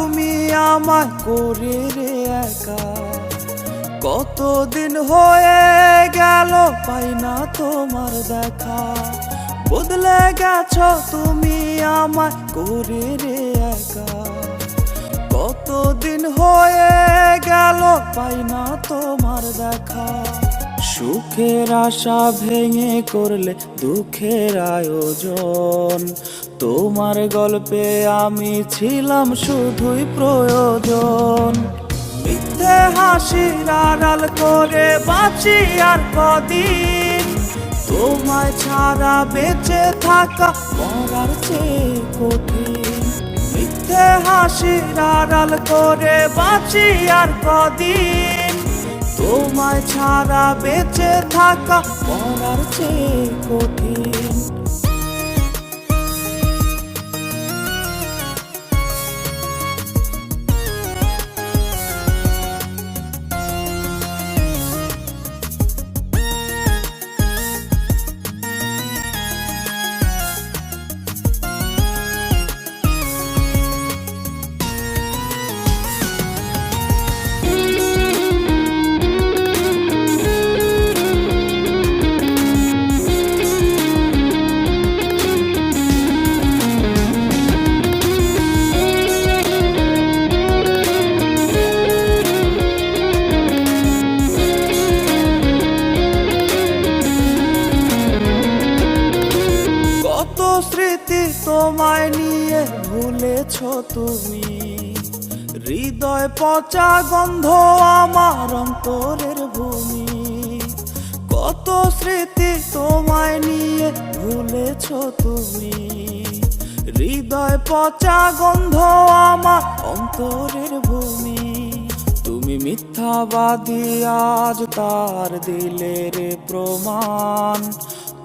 তুমি আমায় করে রে একা। কতদিন হয়ে গেল পাই না তোমার দেখা। বদলে গেছো তুমি আমায় করে রে একা। কতদিন হয়ে গেল পাই না তোমার দেখা। সুখের আশা ভেঙে করলে দুঃখের আয়োজন। তোমার গল্পে আমি ছিলাম শুধুই প্রয়োজন। মিথ্যে হাসির আড়াল করে বাঁচি আর কদিন। তোমায় ছাড়া বেঁচে থাকা মরার চেয়ে কঠিন। মিথ্যে হাসির আড়াল করে বাঁচি আর কদিন। তোমায় ছাড়া বেঁচে থাকা মরার চেয়ে কঠিন। স্মৃতি তোমায় নিয়ে ভুলেছো তুমি। হৃদয় পচা গন্ধ আমার অন্তরের ভূমি। কত স্মৃতি তোমায় নিয়ে ভুলেছো তুমি। হৃদয় পচা গন্ধ আমার অন্তরের ভূমি। তুমি মিথ্যাবাদী আজ তার দিলে রে প্রমাণ।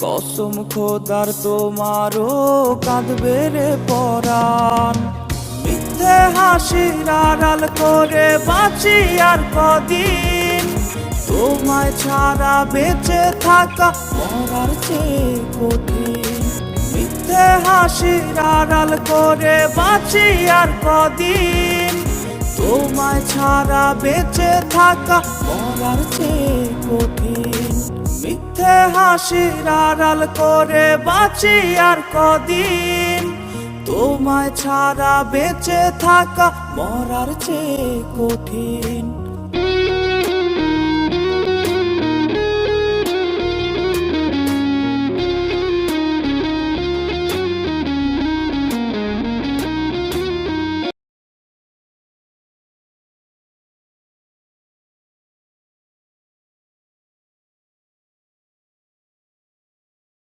কসম খোদার তোমারও কাঁদবে রে পরাণ। মিথ্যে হাসির আড়াল করে বাঁচি আর কদিন। তোমায় ছাড়া বেঁচে থাকা মরার চেয়ে কঠিন। মিথ্যে হাসির আড়াল করে বাঁচি আর কদিন। তোমায় ছাড়া বেঁচে থাকা মরার চেয়ে কঠিন। মিথ্যে হাসির আড়াল করে বাঁচি আর কদিন। তোমায় ছাড়া বেঁচে থাকা মরার চেয়ে কঠিন।